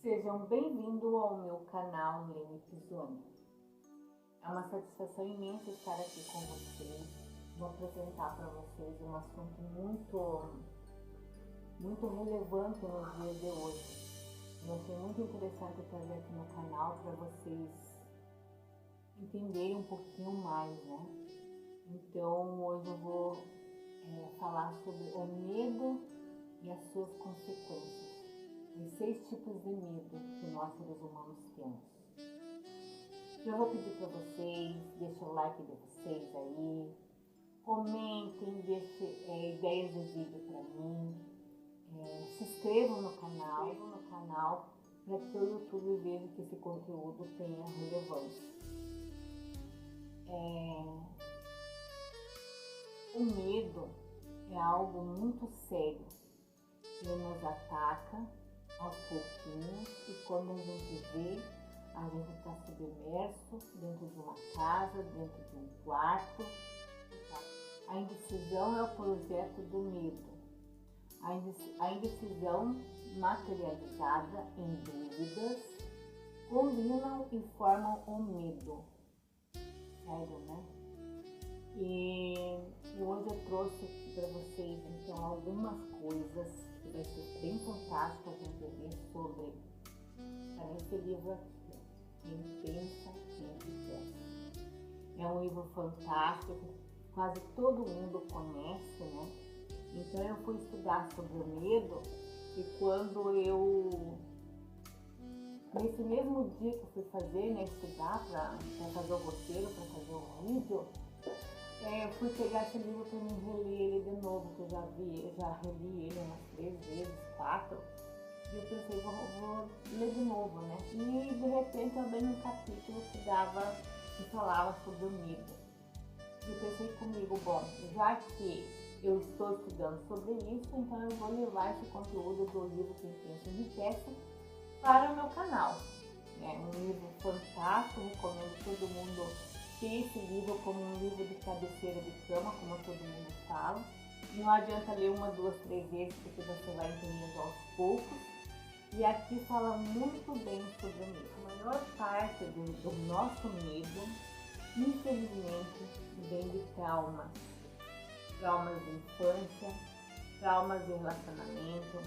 Sejam bem-vindos ao meu canal Lene Pisoni. É uma satisfação imensa estar aqui com vocês. Vou apresentar para vocês um assunto muito relevante nos dias de hoje. Eu achei muito interessante trazer aqui no canal para vocês entenderem um pouquinho mais, né? Então hoje eu vou falar sobre o medo e as suas consequências. Os 6 tipos de medo que nós seres humanos temos. Eu vou pedir para vocês, deixem o like de vocês aí, comentem, deixem ideias de vídeo para mim, se inscrevam no canal para que o YouTube veja que esse conteúdo tenha relevância. O medo é algo muito sério, ele nos ataca aos pouquinhos e quando a gente vê, a gente está submerso dentro de uma casa, dentro de um quarto. A indecisão é o projeto do medo. A indecisão materializada em dúvidas combinam e formam o medo. Sério, né? E hoje eu trouxe aqui para vocês então algumas coisas que vai ser bem fantástico a gente ver sobre esse livro aqui, Quem Pensa, Quem Enriquece. É um livro fantástico, quase todo mundo conhece, né? Então eu fui estudar sobre o medo e quando nesse mesmo dia que eu fui fazer, né, estudar para fazer o roteiro, para fazer o vídeo, eu fui pegar esse livro para mim reler ele de novo, que eu já reli ele umas 3 vezes, 4. E eu pensei, vou ler de novo, né? E de repente eu abri um capítulo que falava sobre o medo. E eu pensei comigo, bom, já que eu estou estudando sobre isso, então eu vou levar esse conteúdo do livro Quem Pensa Enriquece para o meu canal. É um livro fantástico, recomendo todo mundo ter esse livro como um livro de cabeceira de cama, como todo mundo fala. Não adianta ler 1, 2, 3 vezes, porque você vai entendendo aos poucos. E aqui fala muito bem sobre o medo. A maior parte do nosso medo, infelizmente, vem de traumas. Traumas de infância, traumas de relacionamento,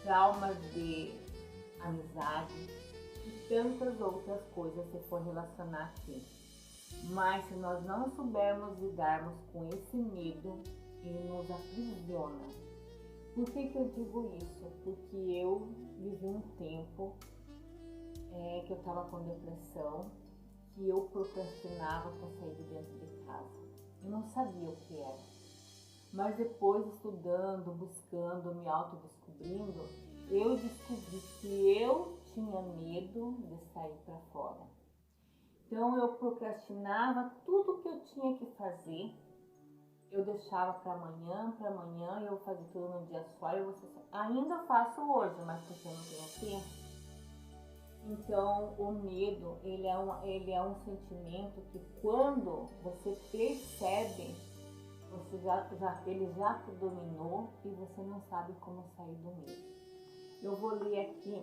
traumas de amizade e tantas outras coisas se for relacionar aqui. Mas se nós não soubermos lidarmos com esse medo, ele nos aprisiona. Por que eu digo isso? Porque eu vivi um tempo que eu estava com depressão, que eu procrastinava para sair de dentro de casa. Eu não sabia o que era. Mas depois, estudando, buscando, me autodescobrindo, eu descobri que eu tinha medo de sair para fora. Então eu procrastinava tudo que eu tinha que fazer, eu deixava para amanhã, eu fazia tudo num dia só, ainda faço hoje, mas porque eu não tenho tempo. Então o medo, ele é um sentimento que quando você percebe, ele já te dominou e você não sabe como sair do medo. Eu vou ler aqui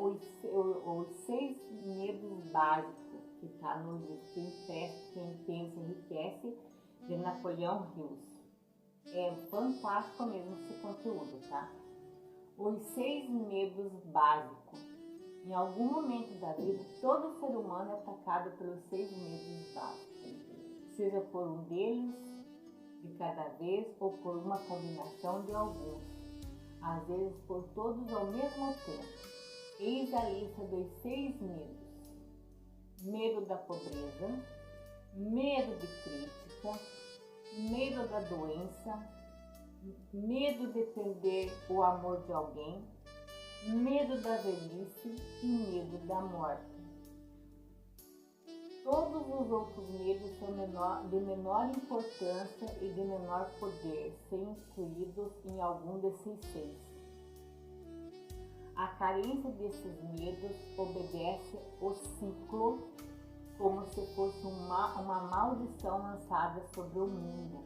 os 6 medos básicos que está no livro Quem Pensa Enriquece, de Napoleão Hill. É fantástico mesmo esse conteúdo, tá? Os 6 medos básicos. Em algum momento da vida, todo ser humano é atacado pelos 6 medos básicos, seja por um deles de cada vez ou por uma combinação de alguns, às vezes por todos ao mesmo tempo. Eis a lista dos 6 medos. Medo da pobreza, medo de crítica, medo da doença, medo de perder o amor de alguém, medo da velhice e medo da morte. Todos os outros medos são de menor importância e de menor poder, ser incluídos em algum desses 6. A carência desses medos obedece o ciclo como se fosse uma maldição lançada sobre o mundo.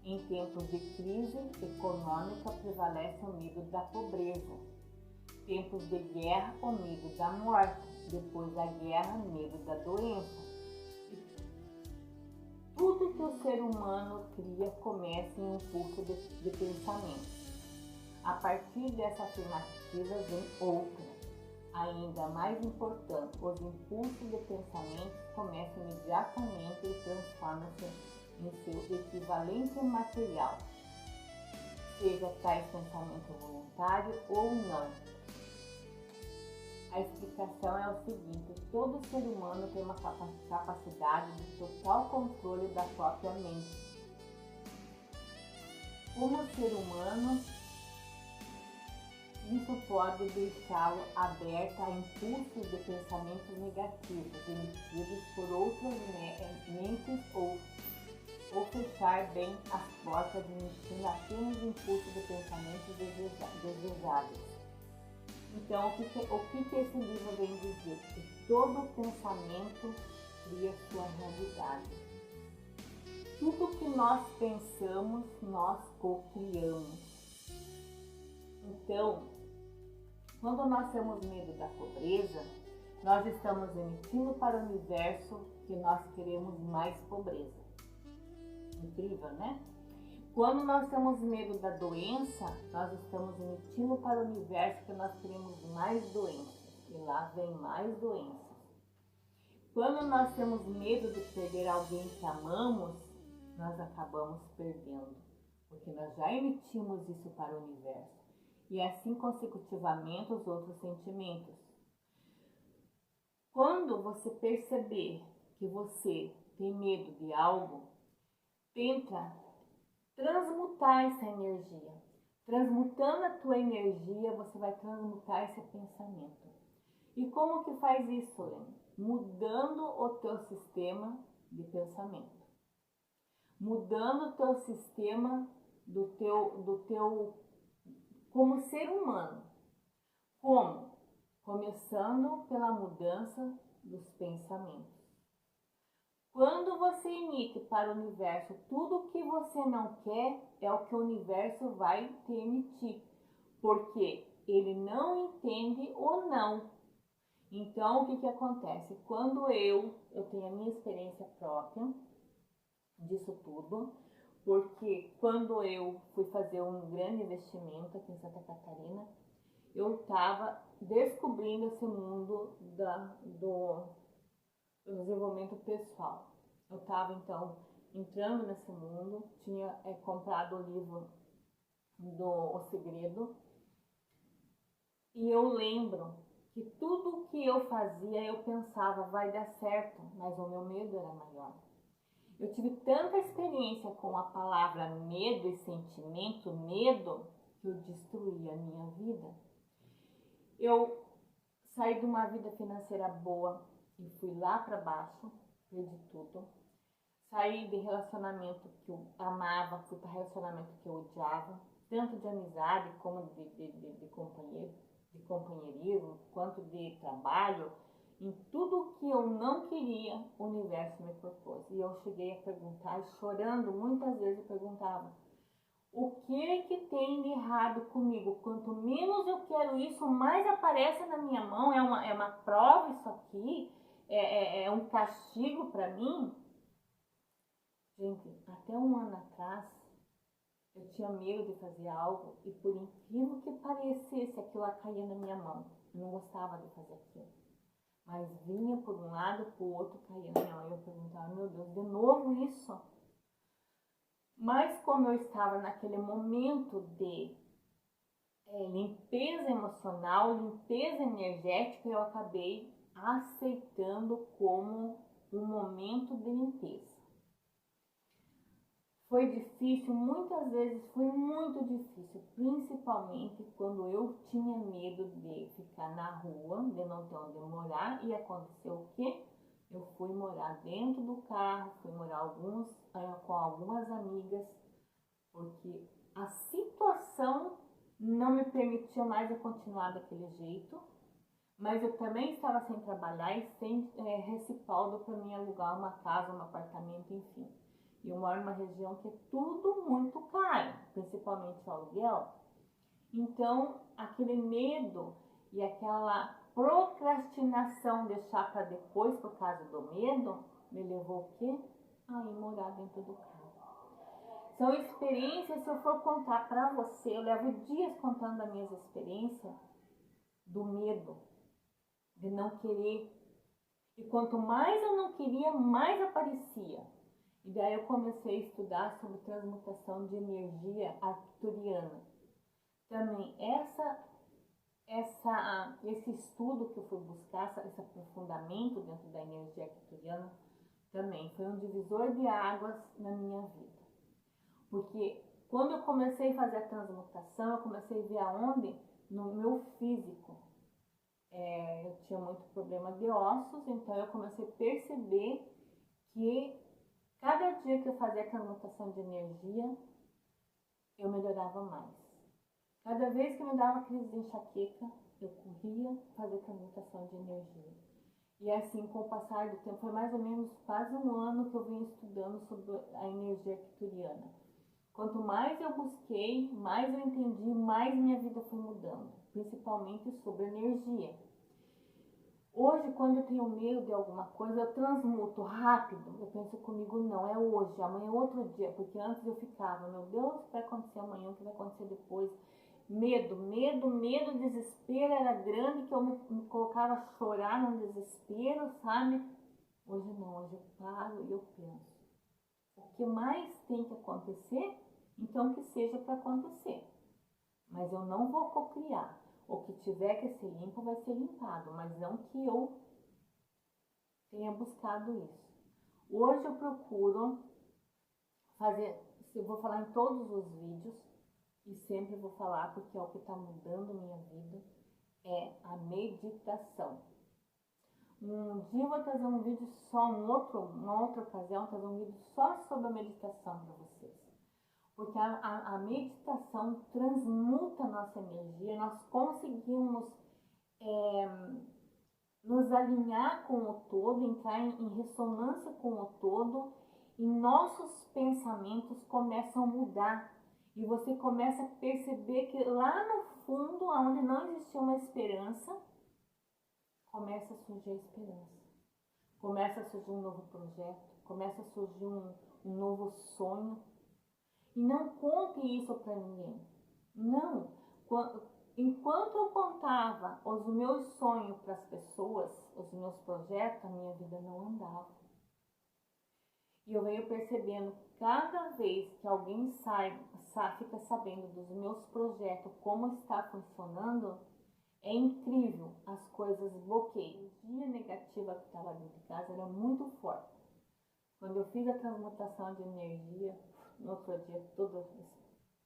Em tempos de crise econômica prevalece o medo da pobreza. Tempos de guerra, o medo da morte. Depois da guerra, medo da doença. Tudo que o ser humano cria começa em um impulso de pensamento. A partir dessa afirmativa vem outra, ainda mais importante. Os impulsos de pensamento começam imediatamente e transformam-se em seu equivalente material, seja tais pensamento voluntário ou não. A explicação é o seguinte: todo ser humano tem uma capacidade de total controle da própria mente. Como ser humano, isso pode deixá-lo aberto a impulsos de pensamentos negativos emitidos por outras mentes ou fechar bem as portas emitindo apenas impulsos de pensamentos desejáveis. Então, o que esse livro vem dizer? Que todo pensamento cria sua realidade. Tudo que nós pensamos, nós co-criamos. Então, quando nós temos medo da pobreza, nós estamos emitindo para o universo que nós queremos mais pobreza. Incrível, né? Quando nós temos medo da doença, nós estamos emitindo para o universo que nós queremos mais doenças. E lá vem mais doenças. Quando nós temos medo de perder alguém que amamos, nós acabamos perdendo. Porque nós já emitimos isso para o universo. E assim consecutivamente os outros sentimentos. Quando você perceber que você tem medo de algo, tenta transmutar essa energia. Transmutando a tua energia, você vai transmutar esse pensamento. E como que faz isso, Lene? Mudando o teu sistema de pensamento. Mudando o teu sistema do teu como ser humano. Como? Começando pela mudança dos pensamentos. Quando você emite para o universo tudo o que você não quer, é o que o universo vai te emitir, porque ele não entende o não. Então, o que acontece? Quando eu tenho a minha experiência própria disso tudo, porque quando eu fui fazer um grande investimento aqui em Santa Catarina, eu estava descobrindo esse mundo do desenvolvimento pessoal. Eu estava então entrando nesse mundo, tinha comprado o livro do O Segredo, e eu lembro que tudo que eu fazia eu pensava vai dar certo, mas o meu medo era maior. Eu tive tanta experiência com a palavra medo e sentimento medo que eu destruí a minha vida. Eu saí de uma vida financeira boa e fui lá para baixo, perdi tudo. Saí de relacionamento que eu amava, fui para relacionamento que eu odiava, tanto de amizade como de companheirismo, quanto de trabalho. Em tudo que eu não queria, o universo me propôs. E eu cheguei a perguntar, chorando, muitas vezes eu perguntava: o que tem de errado comigo? Quanto menos eu quero isso, mais aparece na minha mão. É uma prova isso aqui? É um castigo para mim? Gente, até um ano atrás, eu tinha medo de fazer algo e por incrível que parecesse, aquilo caía na minha mão. Eu não gostava de fazer aquilo. Mas vinha por um lado, por outro, caía na minha mão. E eu perguntava: meu Deus, de novo isso? Mas como eu estava naquele momento de limpeza emocional, limpeza energética, eu acabei aceitando como um momento de limpeza. Foi difícil, muitas vezes foi muito difícil, principalmente quando eu tinha medo de ficar na rua, de não ter onde morar, e aconteceu o quê? Eu fui morar dentro do carro, fui morar com algumas amigas, porque a situação não me permitia mais eu continuar daquele jeito, mas eu também estava sem trabalhar e sem respaldo para mim alugar uma casa, um apartamento, enfim. E eu moro numa região que é tudo muito caro, principalmente o aluguel. Então, aquele medo e aquela procrastinação, deixar para depois por causa do medo, me levou o quê? A ir morar dentro do carro. São experiências, se eu for contar para você, eu levo dias contando as minhas experiências do medo, de não querer. E quanto mais eu não queria, mais aparecia. E daí eu comecei a estudar sobre transmutação de energia arcturiana. Também esse estudo que eu fui buscar, esse aprofundamento dentro da energia arcturiana, também foi um divisor de águas na minha vida. Porque quando eu comecei a fazer a transmutação, eu comecei a ver aonde? No meu físico. Eu tinha muito problema de ossos, então eu comecei a perceber que cada dia que eu fazia a transmutação de energia, eu melhorava mais. Cada vez que me dava crise de enxaqueca, eu corria fazer transmutação de energia. E assim, com o passar do tempo, foi mais ou menos quase um ano que eu venho estudando sobre a energia arcturiana. Quanto mais eu busquei, mais eu entendi, mais minha vida foi mudando, principalmente sobre energia. Hoje, quando eu tenho medo de alguma coisa, eu transmuto rápido. Eu penso comigo, não, é hoje, amanhã é outro dia. Porque antes eu ficava, meu Deus, o que vai acontecer amanhã, o que vai acontecer depois? Medo, desespero era grande, que eu me colocava a chorar no desespero, sabe? Hoje não, hoje eu paro e eu penso. O que mais tem que acontecer, então que seja para acontecer. Mas eu não vou cocriar. O que tiver que ser limpo vai ser limpado, mas não que eu tenha buscado isso. Hoje eu procuro fazer, eu vou falar em todos os vídeos, e sempre vou falar porque é o que está mudando minha vida, é a meditação. Um dia eu vou trazer um vídeo só, uma outra ocasião, trazer um vídeo só sobre a meditação para vocês. Porque a meditação transmuta a nossa energia, nós conseguimos nos alinhar com o todo, entrar em ressonância com o todo, e nossos pensamentos começam a mudar. E você começa a perceber que lá no fundo, onde não existia uma esperança, começa a surgir a esperança. Começa a surgir um novo projeto, começa a surgir um novo sonho. E não conte isso para ninguém. Não. Enquanto eu contava os meus sonhos para as pessoas, os meus projetos, a minha vida não andava. E eu venho percebendo, cada vez que alguém fica sabendo dos meus projetos, como está funcionando, é incrível, as coisas bloqueiam. A energia negativa que estava dentro de casa era muito forte. Quando eu fiz a transmutação de energia, no outro dia tudo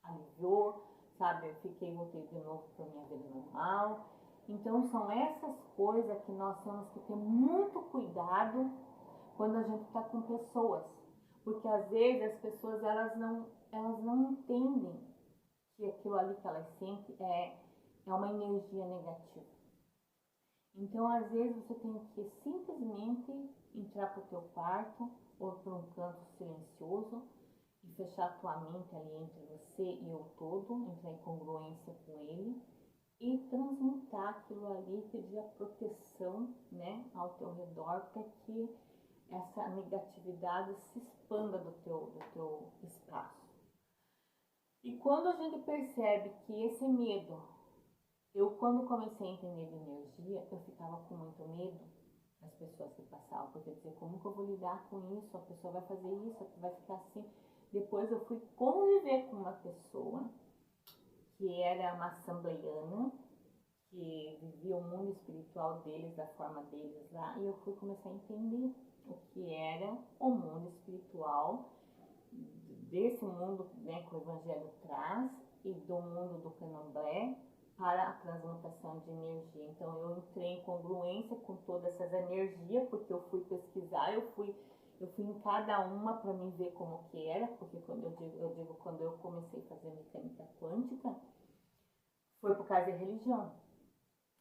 aliviou, sabe? Eu voltei de novo para minha vida normal. Então são essas coisas que nós temos que ter muito cuidado quando a gente está com pessoas. Porque às vezes as pessoas elas não entendem que aquilo ali que elas sentem é uma energia negativa. Então às vezes você tem que simplesmente entrar para o teu quarto ou para um canto silencioso e fechar a tua mente ali entre você e o todo, entrar em congruência com ele e transmutar aquilo ali, pedir a proteção, né, ao teu redor para que essa negatividade se expanda do teu espaço. E quando a gente percebe que esse medo, quando comecei a entender de energia, eu ficava com muito medo das pessoas que passavam, porque eu dizia, como que eu vou lidar com isso? A pessoa vai fazer isso, vai ficar assim. Depois eu fui conviver com uma pessoa que era uma assembleiana, que vivia o mundo espiritual deles, da forma deles lá, e eu fui começar a entender o que era o mundo espiritual, desse mundo, né, que o Evangelho traz, e do mundo do Candomblé, para a transmutação de energia. Então eu entrei em congruência com todas essas energias, porque eu fui pesquisar, eu fui em cada uma para me ver como que era, porque quando eu digo quando eu comecei a fazer mecânica quântica, foi por causa da religião.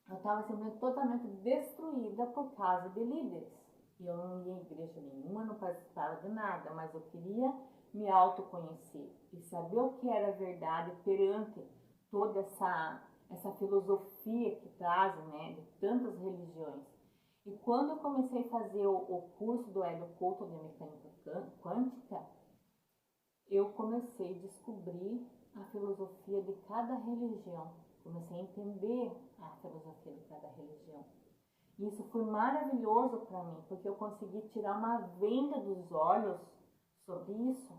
Eu estava sendo totalmente destruída por causa de líderes. E eu não ia em igreja nenhuma, não participava de nada, mas eu queria me autoconhecer e saber o que era verdade perante toda essa filosofia que trazem, né, de tantas religiões. E quando eu comecei a fazer o curso do Hélio Couto de mecânica quântica, eu comecei a descobrir a filosofia de cada religião. Comecei a entender a filosofia de cada religião. E isso foi maravilhoso para mim, porque eu consegui tirar uma venda dos olhos sobre isso.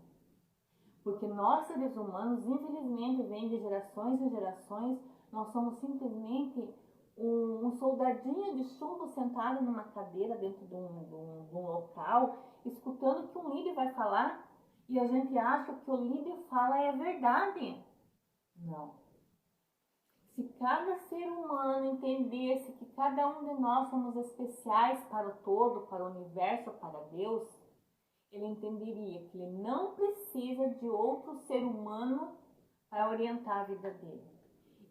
Porque nós, seres humanos, infelizmente, vem de gerações em gerações, nós somos simplesmente um soldadinho de chumbo sentado numa cadeira dentro de um local, escutando o que um líder vai falar, e a gente acha que o que o líder fala é verdade. Não. Se cada ser humano entendesse que cada um de nós somos especiais para o todo, para o universo, para Deus, ele entenderia que ele não precisa de outro ser humano para orientar a vida dele.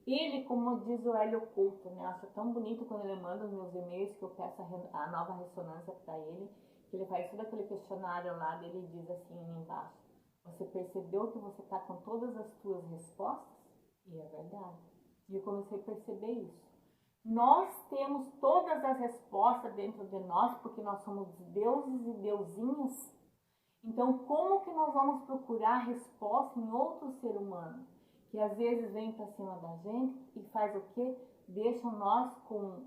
Ele, como diz o Hélio Couto, né, acho tão bonito quando ele manda os meus e-mails que eu peço a nova ressonância para ele, que ele faz todo aquele questionário lá dele e diz assim embaixo: você percebeu que você está com todas as suas respostas? E é verdade. E eu comecei a perceber isso. Nós temos todas as respostas dentro de nós, porque nós somos deuses e deusinhas. Então, como que nós vamos procurar resposta em outro ser humano? Que às vezes vem para cima da gente e faz o quê? Deixa nós com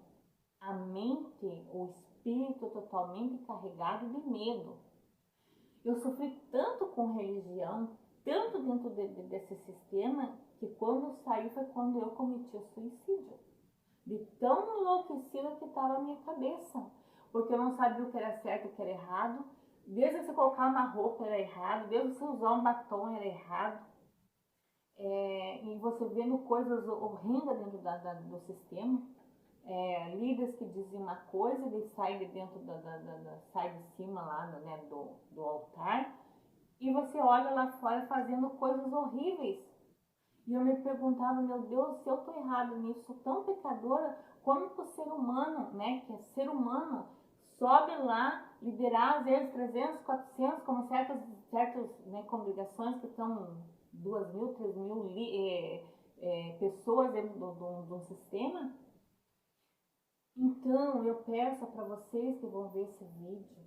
a mente, o espírito totalmente carregado de medo. Eu sofri tanto com religião, tanto dentro desse sistema, que quando eu saí foi quando eu cometi o suicídio. De tão enlouquecida que estava a minha cabeça. Porque eu não sabia o que era certo e o que era errado. Desde você colocar uma roupa era errado, desde você usar um batom era errado. E você vendo coisas horrendas dentro do sistema. Líderes que diziam uma coisa, eles saem de dentro sai de cima lá, né, do altar, e você olha lá fora fazendo coisas horríveis. E eu me perguntava, meu Deus, se eu estou errado nisso, sou tão pecadora, como que o ser humano, né, que é ser humano, sobe lá, liderar às vezes 300, 400, como certas né, congregações que estão 2.000, 3.000 pessoas dentro do sistema. Então, eu peço para vocês que vão ver esse vídeo,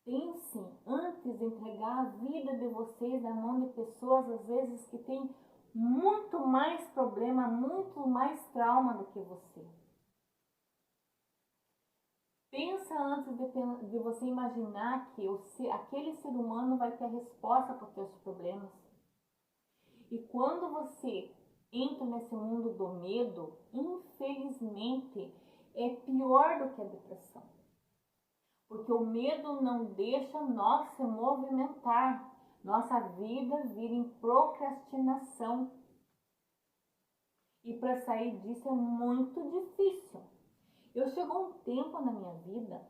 pensem antes de entregar a vida de vocês na mão de pessoas, às vezes, que têm muito mais problema, muito mais trauma do que você. Pensa antes de você imaginar que aquele ser humano vai ter a resposta para os seus problemas. E quando você entra nesse mundo do medo, infelizmente, é pior do que a depressão. Porque o medo não deixa nós se movimentar. Nossa vida vira em procrastinação. E para sair disso é muito difícil. Chegou um tempo na minha vida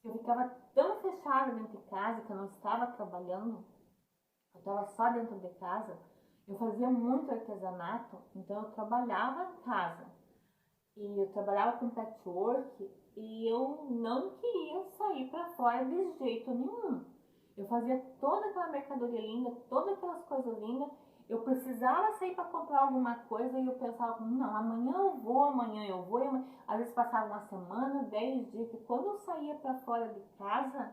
que eu ficava tão fechada dentro de casa que eu não estava trabalhando. Eu estava só dentro de casa. Eu fazia muito artesanato, então eu trabalhava em casa. E eu trabalhava com patchwork e eu não queria sair para fora de jeito nenhum. Eu fazia toda aquela mercadoria linda, todas aquelas coisas lindas. Eu precisava sair para comprar alguma coisa e eu pensava, não, amanhã eu vou. Às vezes passava uma semana, 10 dias, que quando eu saía para fora de casa,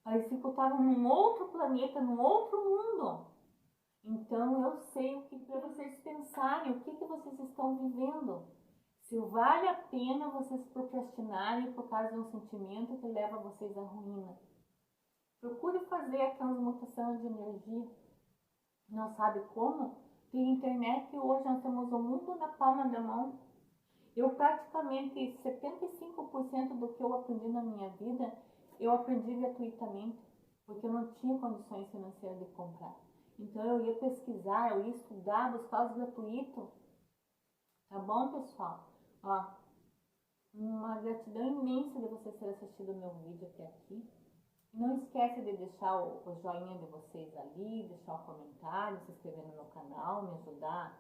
parecia que eu estava num outro planeta, num outro mundo. Então eu sei o que para vocês pensarem, o que vocês estão vivendo. Se vale a pena vocês procrastinarem por causa de um sentimento que leva vocês à ruína. Procure fazer a transmutação de energia. Não sabe como? Tem internet e hoje nós temos o mundo na palma da mão. Eu praticamente 75% do que eu aprendi na minha vida, eu aprendi gratuitamente, porque eu não tinha condições financeiras de comprar. Então eu ia pesquisar, eu ia estudar, buscar os gratuitos. Tá bom, pessoal? Ó, uma gratidão imensa de vocês terem assistido o meu vídeo até aqui. Não esquece de deixar o joinha de vocês ali, deixar o comentário, se inscrever no meu canal, me ajudar